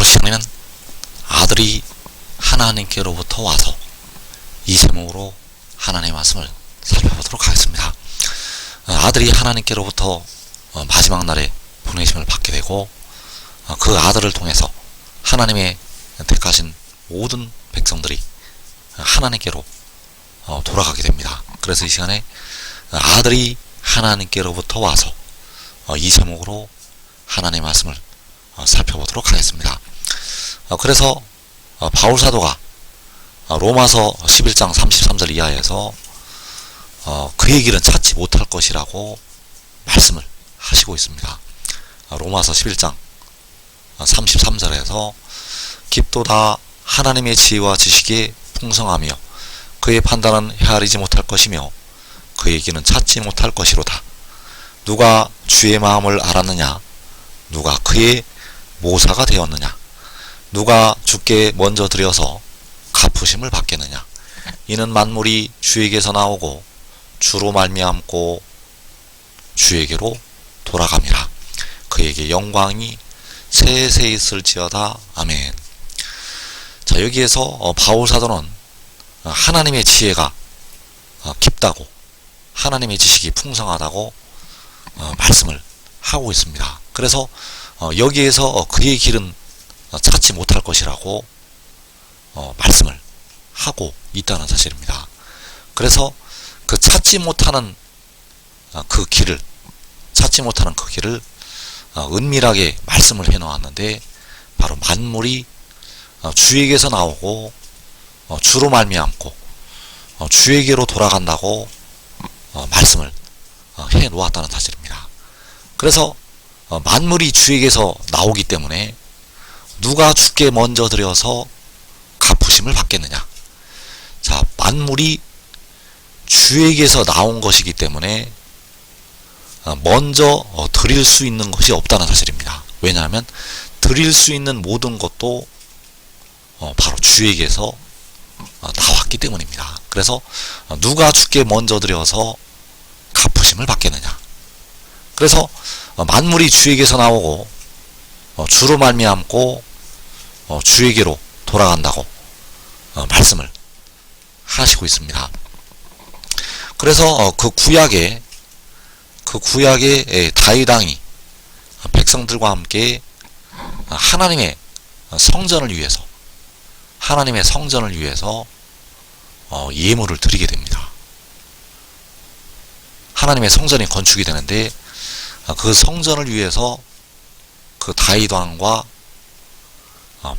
오늘 시간에는 아들이 하나님께로부터 와서 이 제목으로 하나님의 말씀을 살펴보도록 하겠습니다. 아들이 하나님께로부터 마지막 날에 보내심을 받게 되고 그 아들을 통해서 하나님의 택하신 모든 백성들이 하나님께로 돌아가게 됩니다. 그래서 이 시간에 아들이 하나님께로부터 와서 이 제목으로 하나님의 말씀을 살펴보도록 하겠습니다. 그래서 바울 사도가 로마서 11장 33절 이하에서 그의 길은 찾지 못할 것이라고 말씀을 하시고 있습니다. 로마서 11장 33절에서 깊도다 하나님의 지혜와 지식이 풍성하며 그의 판단은 헤아리지 못할 것이며 그의 길은 찾지 못할 것이로다. 누가 주의 마음을 알았느냐? 누가 그의 모사가 되었느냐? 누가 주께 먼저 드려서 갚으심을 받겠느냐? 이는 만물이 주에게서 나오고 주로 말미암고 주에게로 돌아갑니다. 그에게 영광이 세세 있을지어다. 아멘. 자, 여기에서 바울 사도는 하나님의 지혜가 깊다고, 하나님의 지식이 풍성하다고 말씀을 하고 있습니다. 그래서 여기에서 그의 길은 찾지 못할 것이라고 말씀을 하고 있다는 사실입니다. 그래서 그 찾지 못하는 그 길을 은밀하게 말씀을 해놓았는데, 바로 만물이 주에게서 나오고 주로 말미암고 주에게로 돌아간다고 말씀을 해 놓았다는 사실입니다. 그래서 만물이 주에게서 나오기 때문에 누가 주께 먼저 드려서 갚으심을 받겠느냐? 자, 만물이 주에게서 나온 것이기 때문에 먼저 드릴 수 있는 것이 없다는 사실입니다. 왜냐하면 드릴 수 있는 모든 것도 바로 주에게서 나왔기 때문입니다. 그래서 누가 주께 먼저 드려서 갚으심을 받겠느냐? 그래서 만물이 주에게서 나오고 주로 말미암고 주에게로 돌아간다고 말씀을 하시고 있습니다. 그래서 그 구약의 다윗 왕이 백성들과 함께 하나님의 성전을 위해서 예물을 드리게 됩니다. 하나님의 성전이 건축이 되는데, 그 성전을 위해서 그 다윗 왕과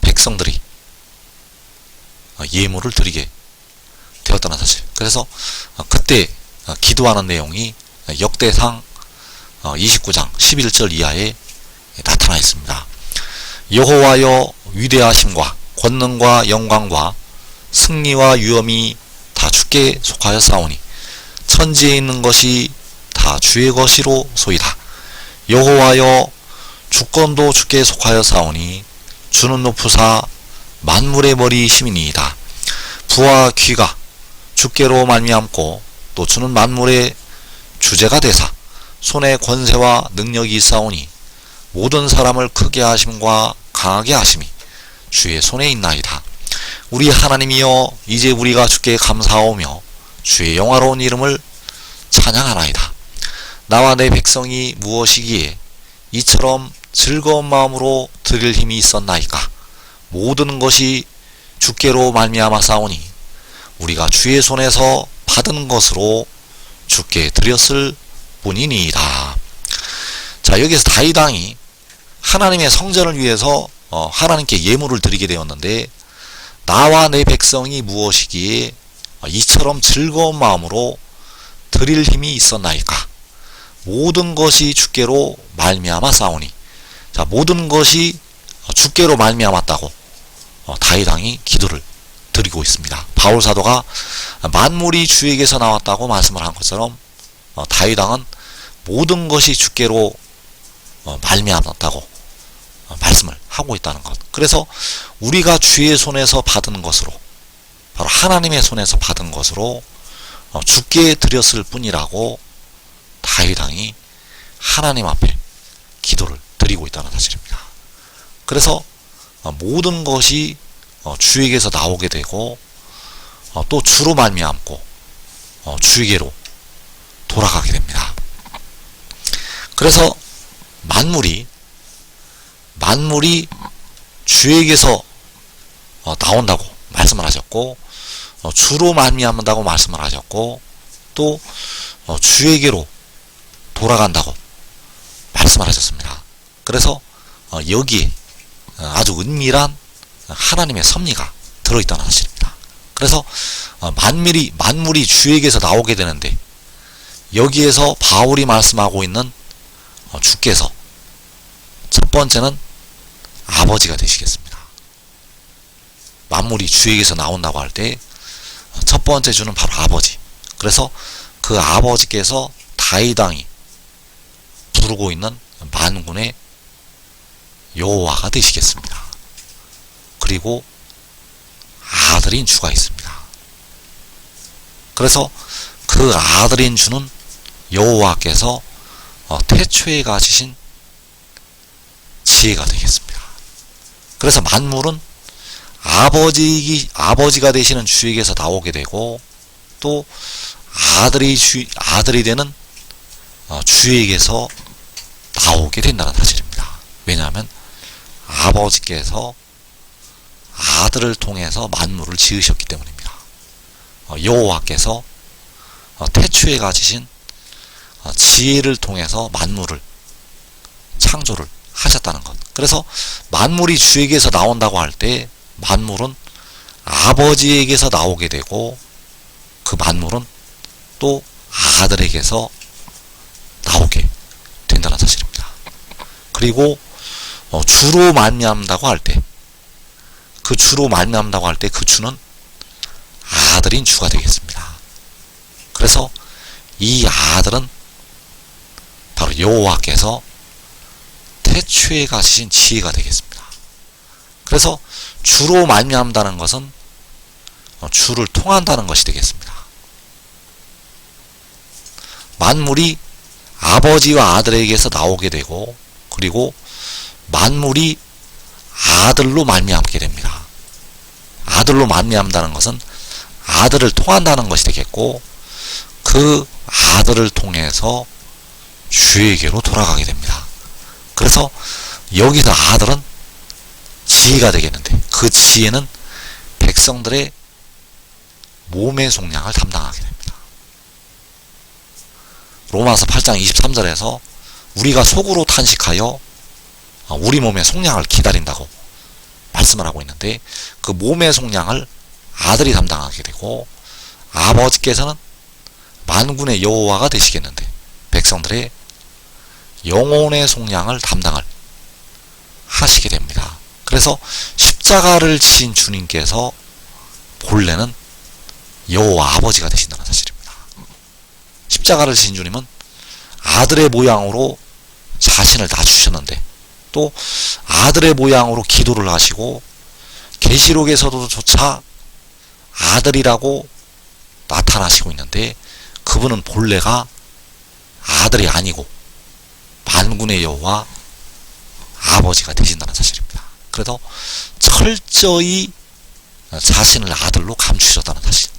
백성들이 예물을 드리게 되었다는 사실. 그래서 그때 기도하는 내용이 역대상 29장 11절 이하에 나타나 있습니다. 여호와여, 위대하심과 권능과 영광과 승리와 위엄이 다 주께 속하였사오니 천지에 있는 것이 다 주의 것이로 소이다. 여호와여, 주권도 주께 속하였사오니 주는 높으사 만물의 머리이심이니이다. 부와 귀가 주께로 말미암고 또 주는 만물의 주제가 되사 손에 권세와 능력이 있사오니 모든 사람을 크게 하심과 강하게 하심이 주의 손에 있나이다. 우리 하나님이여, 이제 우리가 주께 감사하오며 주의 영화로운 이름을 찬양하나이다. 나와 내 백성이 무엇이기에 이처럼 즐거운 마음으로 드릴 힘이 있었나이까? 모든 것이 주께로 말미암았사오니 우리가 주의 손에서 받은 것으로 주께 드렸을 뿐이니이다. 자, 여기서 다윗 왕이 하나님의 성전을 위해서 하나님께 예물을 드리게 되었는데, 나와 내 백성이 무엇이기에 이처럼 즐거운 마음으로 드릴 힘이 있었나이까? 모든 것이 주께로 말미암았사오니. 자, 모든 것이 주께로 말미암았다고 다윗 왕이 기도를 드리고 있습니다. 바울 사도가 만물이 주에게서 나왔다고 말씀을 한 것처럼 다윗 왕은 모든 것이 주께로 말미암았다고 말씀을 하고 있다는 것. 그래서 우리가 주의 손에서 받은 것으로, 바로 하나님의 손에서 받은 것으로 주께 드렸을 뿐이라고 다윗 왕이 하나님 앞에 기도를 드리고 있다는 사실입니다. 그래서 모든 것이 주에게서 나오게 되고 또 주로 말미암고 주에게로 돌아가게 됩니다. 그래서 만물이 주에게서 나온다고 말씀을 하셨고 주로 말미암는다고 말씀을 하셨고 또 주에게로 돌아간다고 말씀을 하셨습니다. 그래서 여기에 아주 은밀한 하나님의 섭리가 들어있다는 사실입니다. 그래서 만물이 주에게서 나오게 되는데 여기에서 바울이 말씀하고 있는 주께서 첫 번째는 아버지가 되시겠습니다. 만물이 주에게서 나온다고 할 때 첫 번째 주는 바로 아버지. 그래서 그 아버지께서 다윗 왕이 부르고 있는 만군의 여호와가 되시겠습니다. 그리고 아들인 주가 있습니다. 그래서 그 아들인 주는 여호와께서 태초에 가지신 지혜가 되겠습니다. 그래서 만물은 아버지가 되시는 주에게서 나오게 되고 또 아들이 되는 주에게서 나오게 된다는 사실입니다. 왜냐하면 아버지께서 아들을 통해서 만물을 지으셨기 때문입니다. 여호와께서 태초에 가지신 지혜를 통해서 만물을 창조를 하셨다는 것. 그래서 만물이 주에게서 나온다고 할 때 만물은 아버지에게서 나오게 되고 그 만물은 또 아들에게서 나오게 된다는 사실입니다. 그리고 주로 말미암다고 할 때 그 주는 아들인 주가 되겠습니다. 그래서 이 아들은 바로 여호와께서 태초에 가지신 지혜가 되겠습니다. 그래서 주로 말미암다는 것은 주를 통한다는 것이 되겠습니다. 만물이 아버지와 아들에게서 나오게 되고 그리고 만물이 아들로 말미암게 됩니다. 아들로 말미암다는 것은 아들을 통한다는 것이 되겠고 그 아들을 통해서 주에게로 돌아가게 됩니다. 그래서 여기서 아들은 지혜가 되겠는데 그 지혜는 백성들의 몸의 속량을 담당하게 됩니다. 로마서 8장 23절에서 우리가 속으로 탄식하여 우리 몸의 속량을 기다린다고 말씀을 하고 있는데 그 몸의 속량을 아들이 담당하게 되고 아버지께서는 만군의 여호와가 되시겠는데 백성들의 영혼의 속량을 담당을 하시게 됩니다. 그래서 십자가를 지신 주님께서 본래는 여호와 아버지가 되신다는 사실입니다. 십자가를 지신 주님은 아들의 모양으로 자신을 낮추셨는데 또 아들의 모양으로 기도를 하시고 계시록에서도 조차 아들이라고 나타나시고 있는데 그분은 본래가 아들이 아니고 만군의 여호와 아버지가 되신다는 사실입니다. 그래서 철저히 자신을 아들로 감추셨다는 사실.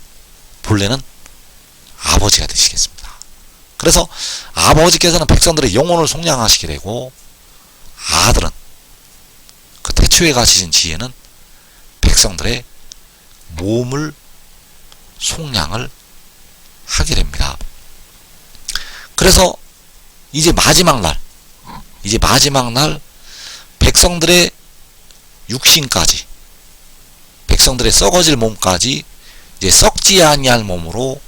본래는 아버지가 되시겠습니다. 그래서 아버지께서는 백성들의 영혼을 속량하시게 되고 아들은 그 태초에 가지신 지혜는 백성들의 몸을 속량을 하게 됩니다. 그래서 이제 마지막 날 백성들의 육신까지 백성들의 썩어질 몸까지 이제 썩지 아니할 몸으로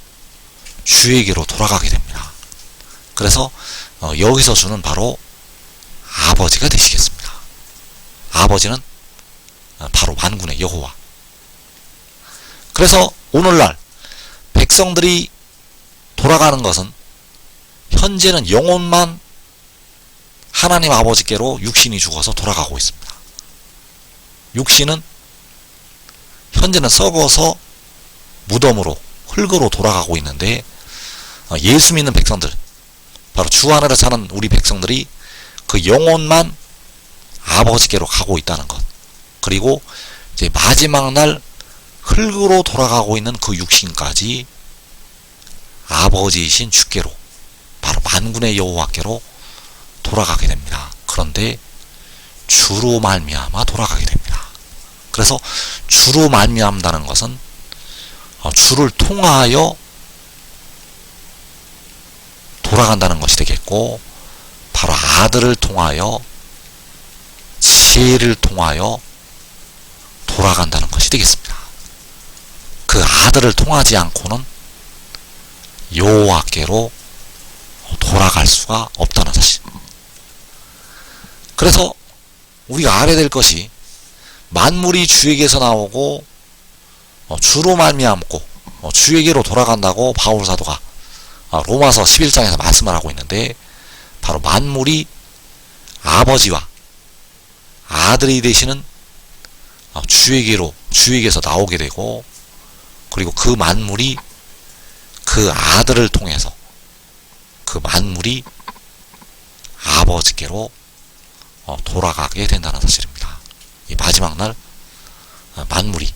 주에게로 돌아가게 됩니다. 그래서 여기서 주는 바로 아버지가 되시겠습니다. 아버지는 바로 만군의 여호와. 그래서 오늘날 백성들이 돌아가는 것은 현재는 영혼만 하나님 아버지께로 육신이 죽어서 돌아가고 있습니다. 육신은 현재는 썩어서 무덤으로 흙으로 돌아가고 있는데 예수 믿는 백성들 바로 주 안에서 사는 우리 백성들이 그 영혼만 아버지께로 가고 있다는 것 그리고 이제 마지막 날 흙으로 돌아가고 있는 그 육신까지 아버지이신 주께로, 바로 만군의 여호와께로 돌아가게 됩니다. 그런데 주로 말미암아 돌아가게 됩니다. 그래서 주로 말미암다는 것은 주를 통하여 돌아간다는 것이 되겠고, 바로 아들을 통하여, 지혜를 통하여 돌아간다는 것이 되겠습니다. 그 아들을 통하지 않고는 여호와께로 돌아갈 수가 없다는 사실. 그래서 우리가 알아야 될 것이, 만물이 주에게서 나오고 주로 말미암고 주에게로 돌아간다고 바울 사도가 로마서 11장에서 말씀을 하고 있는데, 바로 만물이 아버지와 아들이 되시는 주에게서 나오게 되고, 그리고 그 만물이 그 아들을 통해서 그 만물이 아버지께로 돌아가게 된다는 사실입니다. 이 마지막 날 만물이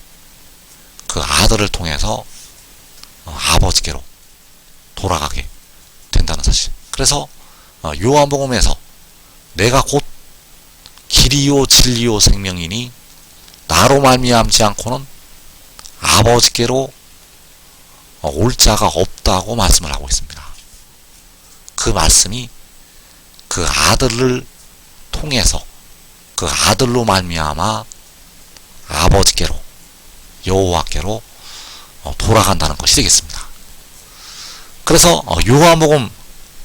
그 아들을 통해서 아버지께로 돌아가게 된다는 사실. 그래서 요한복음에서 내가 곧 길이요 진리요 생명이니 나로 말미암지 않고는 아버지께로 올 자가 없다고 말씀을 하고 있습니다. 그 말씀이 그 아들을 통해서, 그 아들로 말미암아 아버지께로, 여호와께로 돌아간다는 것이 되겠습니다. 그래서 요한복음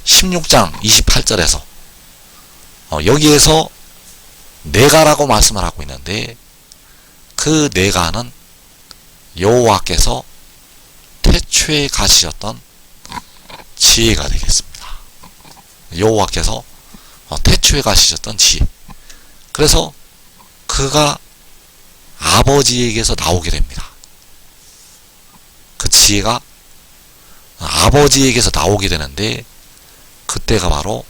16장 28절에서 여기에서 내가라고 말씀을 하고 있는데, 그 내가는 여호와께서 태초에 가지셨던 지혜가 되겠습니다. 여호와께서 태초에 가지셨던 지혜. 그래서 그가 아버지에게서 나오게 됩니다. 그 지혜가 아버지에게서 나오게 되는데, 그때가 바로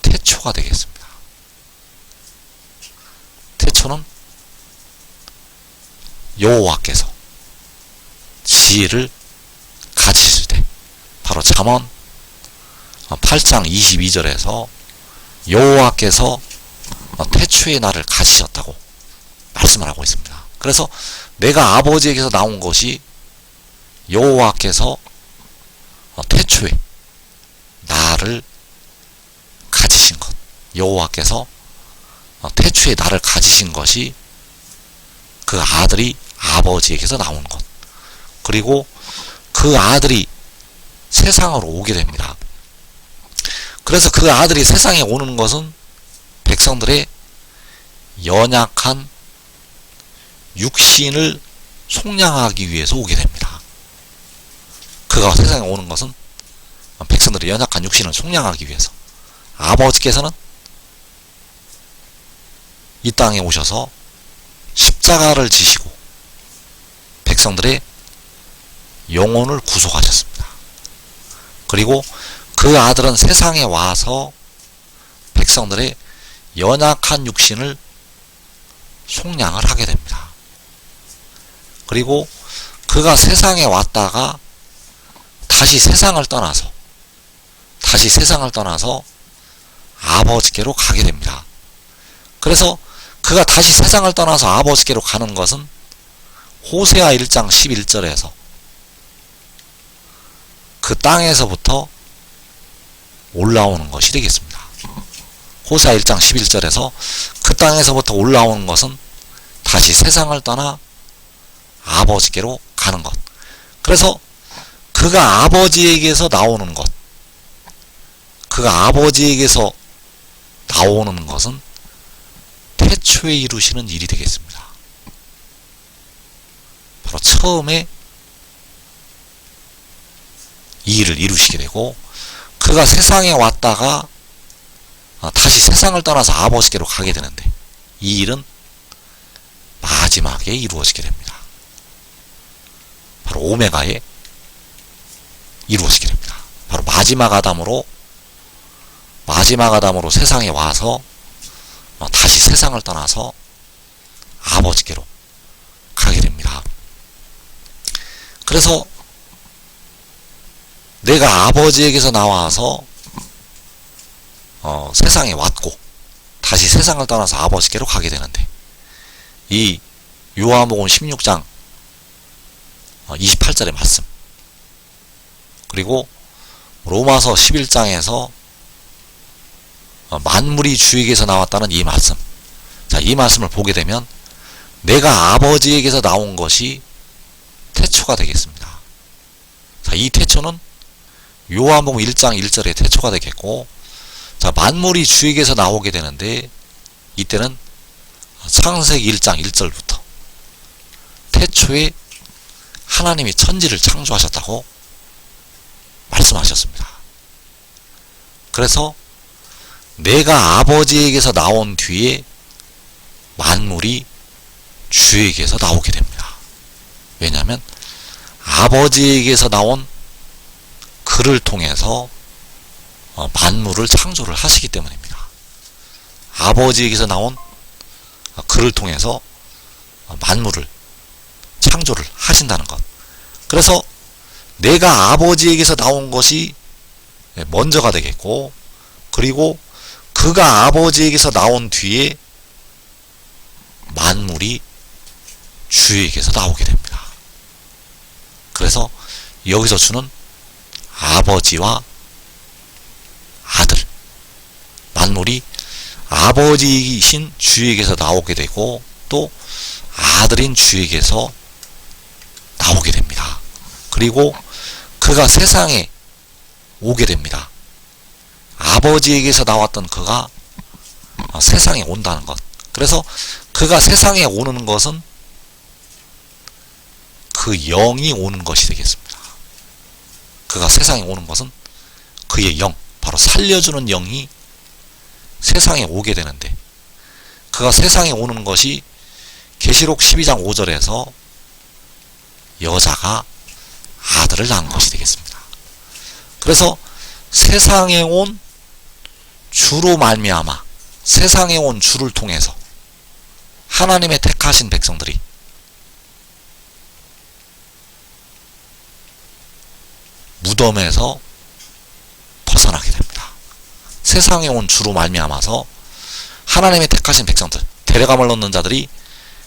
태초가 되겠습니다. 태초는 여호와께서 지혜를 가지실 때, 바로 잠언 8장 22절에서 여호와께서 태초에 나를 가지셨다고 말씀을 하고 있습니다. 그래서 내가 아버지에게서 나온 것이 여호와께서 태초에 나를 가지신 것, 여호와께서 태초에 나를 가지신 것이 그 아들이 아버지에게서 나온 것, 그리고 그 아들이 세상으로 오게 됩니다. 그래서 그 아들이 세상에 오는 것은 백성들의 연약한 육신을 속량하기 위해서 오게 됩니다. 그가 세상에 오는 것은 백성들의 연약한 육신을 속량하기 위해서, 아버지께서는 이 땅에 오셔서 십자가를 지시고 백성들의 영혼을 구속하셨습니다. 그리고 그 아들은 세상에 와서 백성들의 연약한 육신을 속량을 하게 됩니다. 그리고 그가 세상에 왔다가 다시 세상을 떠나서 아버지께로 가게 됩니다. 그래서 그가 다시 세상을 떠나서 아버지께로 가는 것은 호세아 1장 11절에서 그 땅에서부터 올라오는 것이 되겠습니다. 호세아 1장 11절에서 그 땅에서부터 올라오는 것은 다시 세상을 떠나 아버지께로 가는 것. 그래서 그가 아버지에게서 나오는 것, 그가 아버지에게서 나오는 것은 태초에 이루시는 일이 되겠습니다. 바로 처음에 이 일을 이루시게 되고, 그가 세상에 왔다가 다시 세상을 떠나서 아버지께로 가게 되는데, 이 일은 마지막에 이루어지게 됩니다. 바로 오메가에 이루어지게 됩니다. 바로 마지막 아담으로 세상에 와서 다시 세상을 떠나서 아버지께로 가게 됩니다. 그래서 내가 아버지에게서 나와서 세상에 왔고 다시 세상을 떠나서 아버지께로 가게 되는데, 이 요한복음 16장 28절의 말씀, 그리고 로마서 11장에서 만물이 주에게서 나왔다는 이 말씀, 자, 이 말씀을 보게 되면 내가 아버지에게서 나온 것이 태초가 되겠습니다. 자, 이 태초는 요한복음 1장 1절의 태초가 되겠고, 자, 만물이 주에게서 나오게 되는데 이때는 창세기 1장 1절부터 태초에 하나님이 천지를 창조하셨다고 말씀하셨습니다. 그래서 내가 아버지에게서 나온 뒤에 만물이 주에게서 나오게 됩니다. 왜냐하면 아버지에게서 나온 그를 통해서 만물을 창조를 하시기 때문입니다. 아버지에게서 나온 그를 통해서 만물을 창조를 하신다는 것. 그래서 내가 아버지에게서 나온 것이 먼저가 되겠고, 그리고 그가 아버지에게서 나온 뒤에 만물이 주에게서 나오게 됩니다. 그래서 여기서 주는 아버지와 아들, 만물이 아버지이신 주에게서 나오게 되고 또 아들인 주에게서 나오게 됩니다. 그리고 그가 세상에 오게 됩니다. 아버지에게서 나왔던 그가 세상에 온다는 것. 그래서 그가 세상에 오는 것은 그 영이 오는 것이 되겠습니다. 그가 세상에 오는 것은 그의 영, 바로 살려주는 영이 세상에 오게 되는데, 그가 세상에 오는 것이 계시록 12장 5절에서 여자가 아들을 낳은 것이 되겠습니다. 그래서 세상에 온 주로 말미암아, 세상에 온 주를 통해서 하나님의 택하신 백성들이 무덤에서 벗어나게 됩니다. 세상에 온 주로 말미암아서 하나님의 택하신 백성들, 데려감을 얻는 자들이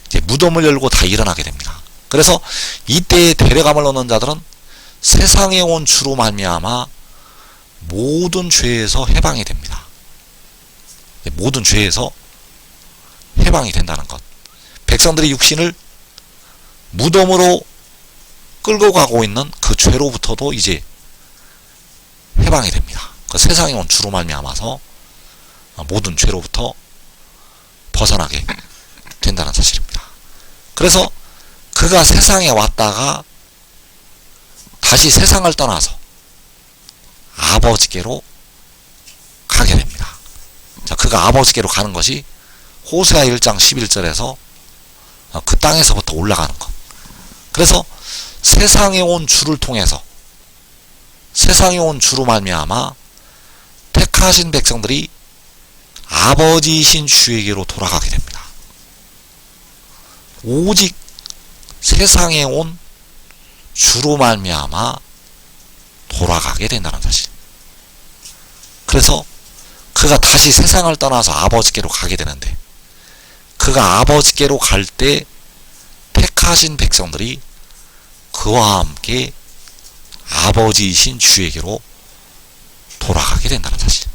이제 무덤을 열고 다 일어나게 됩니다. 그래서 이때에 데려감을 얻는 자들은 세상에 온 주로 말미암아 모든 죄에서 해방이 됩니다. 모든 죄에서 해방이 된다는 것. 백성들이 육신을 무덤으로 끌고 가고 있는 그 죄로부터도 이제 해방이 됩니다. 그 세상에 온 주로 말미암아서 모든 죄로부터 벗어나게 된다는 사실입니다. 그래서 그가 세상에 왔다가 다시 세상을 떠나서 아버지께로 가게 됩니다. 자, 그가 아버지께로 가는 것이 호세아 1장 11절에서 그 땅에서부터 올라가는 것. 그래서 세상에 온 주를 통해서, 세상에 온 주로 말미암아 택하신 백성들이 아버지이신 주에게로 돌아가게 됩니다. 오직 세상에 온 주로 말미암아 돌아가게 된다는 사실. 그래서 그가 다시 세상을 떠나서 아버지께로 가게 되는데, 그가 아버지께로 갈 때 택하신 백성들이 그와 함께 아버지이신 주에게로 돌아가게 된다는 사실.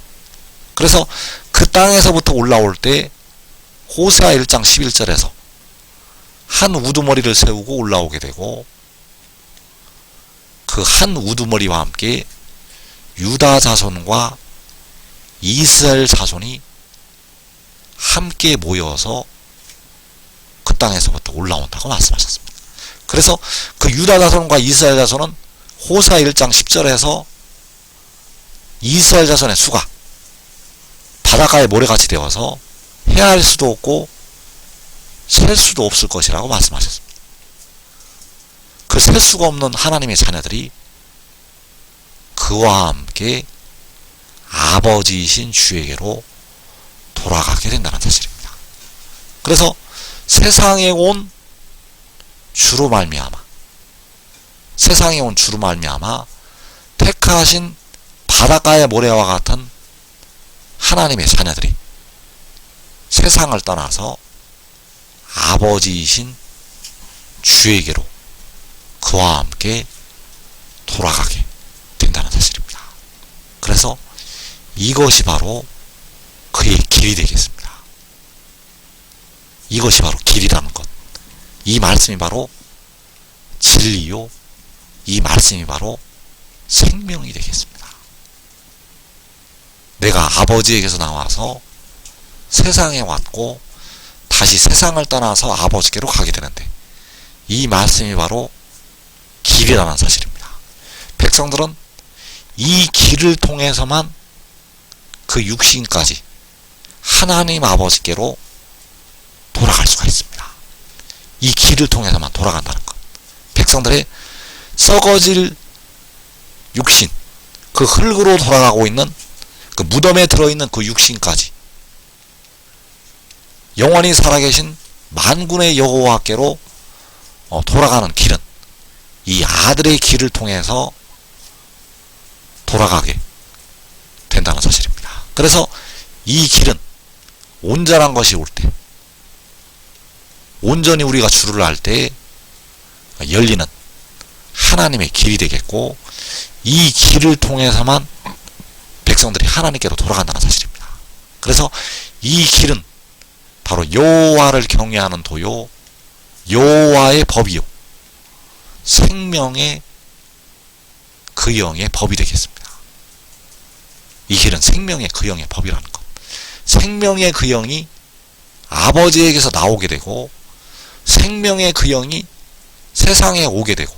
그래서 그 땅에서부터 올라올 때 호세아 1장 11절에서 한 우두머리를 세우고 올라오게 되고, 그 한 우두머리와 함께 유다 자손과 이스라엘 자손이 함께 모여서 그 땅에서부터 올라온다고 말씀하셨습니다. 그래서 그 유다 자손과 이스라엘 자손은 호세아 1장 10절에서 이스라엘 자손의 수가 바닷가에 모래같이 되어서 헤아릴 수도 없고 셀 수도 없을 것이라고 말씀하셨습니다. 그 셀 수가 없는 하나님의 자녀들이 그와 함께 아버지이신 주에게로 돌아가게 된다는 사실입니다. 그래서 세상에 온 주로 말미암아, 세상에 온 주로 말미암아 택하신 바닷가의 모래와 같은 하나님의 자녀들이 세상을 떠나서 아버지이신 주에게로 그와 함께 돌아가게 된다는 사실입니다. 그래서 이것이 바로 그의 길이 되겠습니다. 이것이 바로 길이라는 것. 이 말씀이 바로 진리요, 이 말씀이 바로 생명이 되겠습니다. 내가 아버지에게서 나와서 세상에 왔고 다시 세상을 떠나서 아버지께로 가게 되는데, 이 말씀이 바로 길이라는 사실입니다. 백성들은 이 길을 통해서만 그 육신까지 하나님 아버지께로 돌아갈 수가 있습니다. 이 길을 통해서만 돌아간다는 것. 백성들의 썩어질 육신, 그 흙으로 돌아가고 있는 그 무덤에 들어있는 그 육신까지 영원히 살아계신 만군의 여호와께로 돌아가는 길은 이 아들의 길을 통해서 돌아가게 된다는 사실입니다. 그래서 이 길은 온전한 것이 올 때, 온전히 우리가 주를 알 때 열리는 하나님의 길이 되겠고, 이 길을 통해서만 백성들이 하나님께로 돌아간다는 사실입니다. 그래서 이 길은 바로 여호와를 경외하는 도요, 여호와의 법이요, 생명의 그 영의 법이 되겠습니다. 이 길은 생명의 그 영의 법이라는 것. 생명의 그 영이 아버지에게서 나오게 되고, 생명의 그 영이 세상에 오게 되고,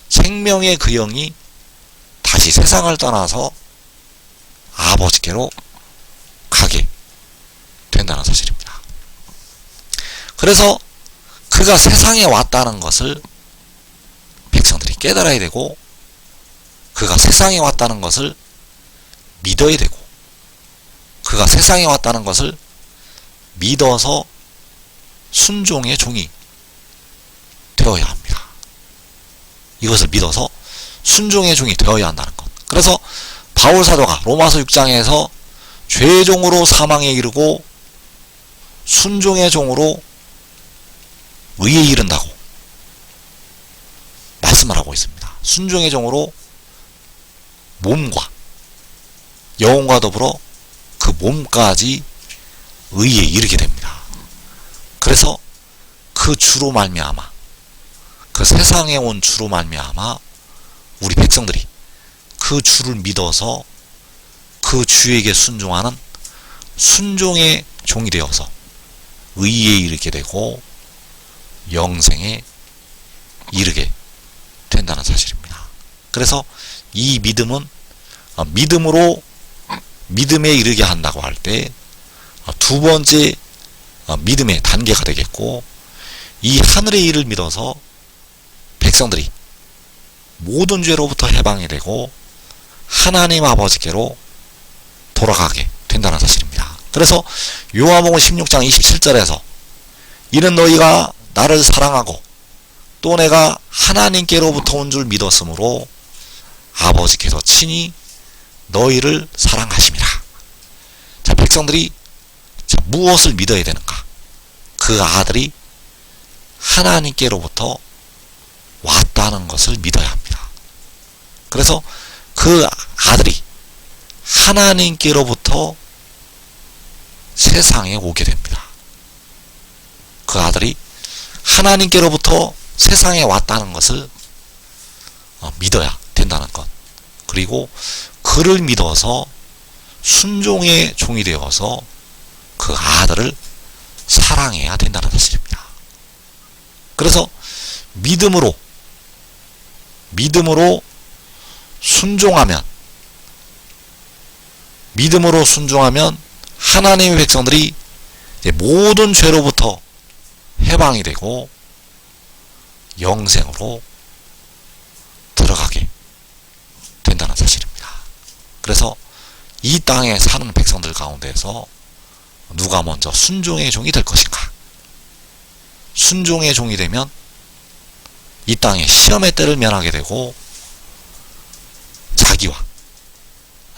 생명의 그 영이 다시 세상을 떠나서 아버지께로 가게 된다는 사실입니다. 그래서 그가 세상에 왔다는 것을 백성들이 깨달아야 되고, 그가 세상에 왔다는 것을 믿어야 되고, 그가 세상에 왔다는 것을 믿어서 순종의 종이 되어야 합니다. 이것을 믿어서 순종의 종이 되어야 한다는 것. 그래서 바울 사도가 로마서 6장에서 죄의 종으로 사망에 이르고 순종의 종으로 의에 이른다고 말씀을 하고 있습니다. 순종의 종으로 몸과 영혼과 더불어 그 몸까지 의에 이르게 됩니다. 그래서 그 주로 말미암아, 그 세상에 온 주로 말미암아 우리 백성들이 그 주를 믿어서 그 주에게 순종하는 순종의 종이 되어서 의에 이르게 되고 영생에 이르게 된다는 사실입니다. 그래서 이 믿음은 믿음으로 믿음에 이르게 한다고 할 때 두 번째 믿음의 단계가 되겠고, 이 하늘의 일을 믿어서 백성들이 모든 죄로부터 해방이 되고 하나님 아버지께로 돌아가게 된다는 사실입니다. 그래서 요한복음 16장 27절에서 이는 너희가 나를 사랑하고 또 내가 하나님께로부터 온 줄 믿었으므로 아버지께서 친히 너희를 사랑하심이라. 자, 백성들이 무엇을 믿어야 되는가? 그 아들이 하나님께로부터 왔다는 것을 믿어야 합니다. 그래서 그 아들이 하나님께로부터 세상에 오게 됩니다. 그 아들이 하나님께로부터 세상에 왔다는 것을 믿어야 된다는 것. 그리고 그를 믿어서 순종의 종이 되어서 그 아들을 사랑해야 된다는 사실입니다. 그래서 믿음으로 순종하면 하나님의 백성들이 모든 죄로부터 해방이 되고 영생으로 들어가게 된다는 사실입니다. 그래서 이 땅에 사는 백성들 가운데서 누가 먼저 순종의 종이 될 것인가? 순종의 종이 되면 이 땅에 시험의 때를 면하게 되고 자기와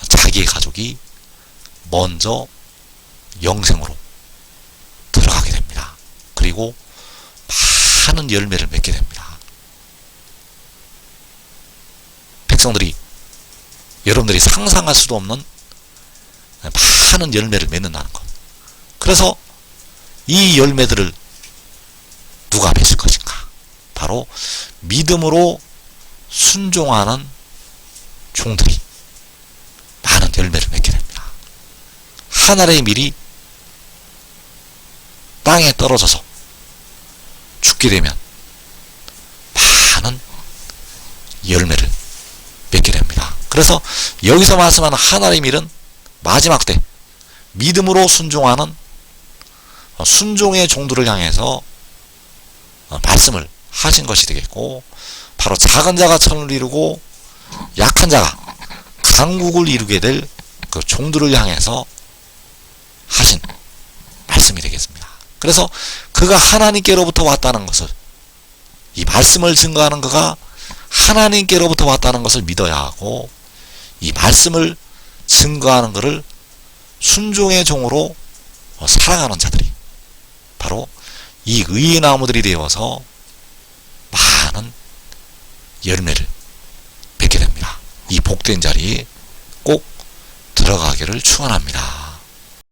자기의 가족이 먼저 영생으로 들어가게 됩니다. 그리고 많은 열매를 맺게 됩니다. 백성들이 여러분들이 상상할 수도 없는 많은 열매를 맺는다는 것. 그래서 이 열매들을 누가 맺을 것인가? 바로 믿음으로 순종하는 종들이 많은 열매를 맺게 됩니다. 하늘의 밀이 땅에 떨어져서 죽게 되면 많은 열매를 맺게 됩니다. 그래서 여기서 말씀하는 하늘의 밀은 마지막 때 믿음으로 순종하는 순종의 종들을 향해서 말씀을 하신 것이 되겠고, 바로 작은 자가 천을 이루고 약한 자가 강국을 이루게 될 그 종들을 향해서 하신 말씀이 되겠습니다. 그래서 그가 하나님께로부터 왔다는 것을, 이 말씀을 증거하는 그가 하나님께로부터 왔다는 것을 믿어야 하고, 이 말씀을 증거하는 그를 순종의 종으로 살아가는 자들이 바로 이 의의 나무들이 되어서 많은 열매를 맺게 됩니다. 이 복된 자리에 꼭 들어가기를 축원합니다.